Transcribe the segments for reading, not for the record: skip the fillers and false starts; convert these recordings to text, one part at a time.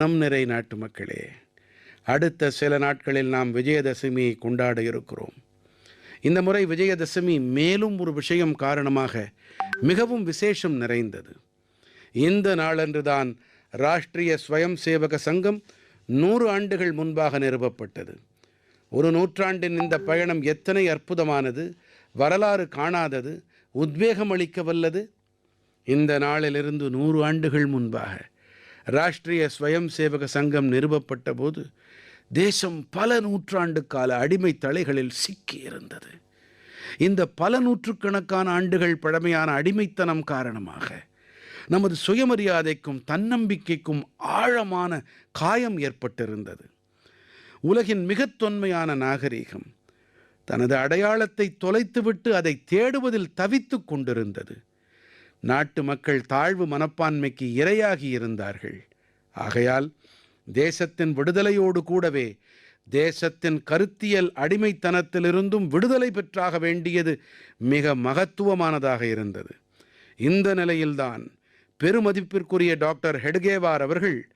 நம் நிறை நாட்டு மக்களே, அடுத்த சில நாட்களில் நாம் விஜயதசமியை கொண்டாட இருக்கிறோம். இந்த முறை விஜயதசமி மேலும் ஒரு விஷயம் காரணமாக மிகவும் விசேஷம் நிறைந்தது. இந்த நாளன்று தான் ராஷ்டிரிய ஸ்வயம் சேவக சங்கம் 100 ஆண்டுகள் முன்பாக நிறுவப்பட்டது. ஒரு நூற்றாண்டின் இந்த பயணம் எத்தனை அற்புதமானது, வரலாறு காணாதது, உத்வேகம் அளிக்க வல்லது. இந்த நாளிலிருந்து 100 ஆண்டுகள் முன்பாக ராஷ்டிரிய ஸ்வயம் சேவக சங்கம் நிறுவப்பட்ட போது தேசம் பல நூற்றாண்டு கால அடிமை தலைகளில் சிக்கியிருந்தது. இந்த பல நூற்றுக்கணக்கான ஆண்டுகள் பழமையான அடிமைத்தனம் காரணமாக நமது சுயமரியாதைக்கும் தன்னம்பிக்கைக்கும் ஆழமான காயம் ஏற்பட்டிருந்தது. உலகின் மிகத் தொன்மையான நாகரீகம் தனது அடையாளத்தை தொலைத்துவிட்டு அதை தேடுவதில் தவித்துக் கொண்டிருந்தது. நாட்டு மக்கள் தாழ்வு மனப்பான்மைக்கு இரையாகி இருந்தார்கள். ஆகையால் தேசத்தின் விடுதலையோடு கூடவே தேசத்தின் கருத்தியல் அடிமைத்தனத்திலிருந்தும் விடுதலை பெற்றாக வேண்டியது மிக மகத்துவமானதாக இருந்தது. இந்த நிலையில்தான் பெருமதிப்பிற்குரிய டாக்டர் ஹெட்கேவார் அவர்கள்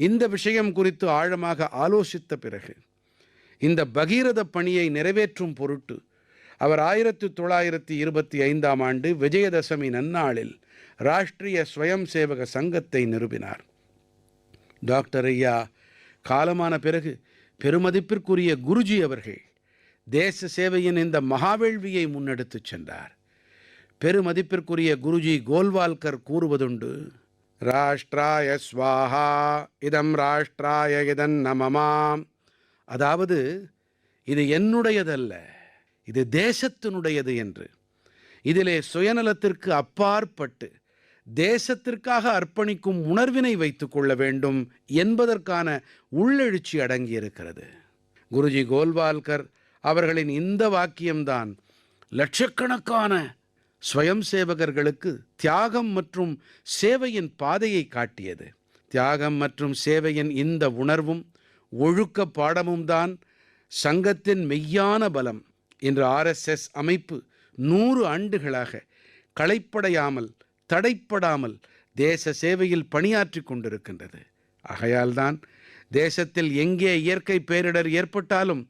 இந்த விஷயம் குறித்து ஆழமாக ஆலோசித்த பிறகு இந்த பகீரத பணியை நிறைவேற்றும் பொருட்டு அவர் 1925ஆம் ஆண்டு விஜயதசமி நன்னாளில் ராஷ்டிரிய ஸ்வயம் சேவக சங்கத்தை நிறுவினார். டாக்டர் ஐயா காலமான பிறகு பெருமதிப்பிற்குரிய குருஜி அவர்கள் தேச சேவையின் இந்த மகாவேள்வியை முன்னெடுத்துச் சென்றார். பெருமதிப்பிற்குரிய குருஜி கோல்வால்கர் கூறுவதுண்டு, ராஷ்டிராய ஸ்வாஹா இதம் ராஷ்டிராய இதன் நமமாம். அதாவது, இது என்னுடையதல்ல, இது தேசத்தினுடையது என்று. இதிலே சுயநலத்திற்கு அப்பாற்பட்டு தேசத்திற்காக அர்ப்பணிக்கும் உணர்வினை வைத்துக் கொள்ள வேண்டும் என்பதற்கான உள்ளெழுச்சி அடங்கியிருக்கிறது. குருஜி கோல்வால்கர் அவர்களின் இந்த வாக்கியம்தான் லட்சக்கணக்கான ஸ்வயம் சேவகர்களுக்கு தியாகம் மற்றும் சேவையின் பாதையை காட்டியது. தியாகம் மற்றும் சேவையின் இந்த உணர்வும் ஒழுக்க பாடமும் தான் சங்கத்தின் மெய்யான பலம். இன்று RSS அமைப்பு 100 ஆண்டுகளாக களைப்படையாமல் தடைப்படாமல் தேச சேவையில் பணியாற்றி கொண்டிருக்கின்றது. ஆகையால்தான் தேசத்தில் எங்கே இயற்கை பேரிடர் ஏற்பட்டாலும்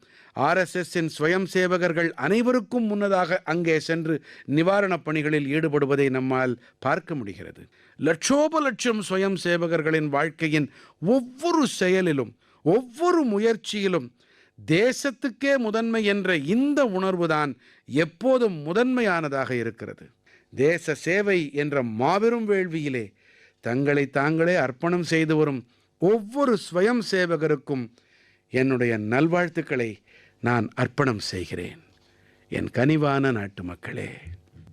RSSஇன் ஸ்வயம் சேவகர்கள் அனைவருக்கும் முன்னதாக அங்கே சென்று நிவாரணப் பணிகளில் ஈடுபடுவதை நம்மால் பார்க்க முடிகிறது. லட்சோபலட்சம் ஸ்வயம் சேவகர்களின் வாழ்க்கையின் ஒவ்வொரு செயலிலும் ஒவ்வொரு முயற்சியிலும் தேசத்துக்கே முதன்மை என்ற இந்த உணர்வுதான் எப்போதும் முதன்மையானதாக இருக்கிறது. தேச சேவை என்ற மாபெரும் வேள்வியிலே தங்களை தாங்களே அர்ப்பணம் செய்து வரும் ஒவ்வொரு ஸ்வயம் சேவகருக்கும் என்னுடைய நல்வாழ்த்துக்களை நான் அர்ப்பணம் செய்கிறேன். என் கனிவான நாட்டு மக்களே,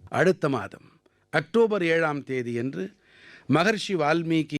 அடுத்த மாதம் அக்டோபர் 7ஆம் தேதியன்று மகர்ஷி வால்மீகி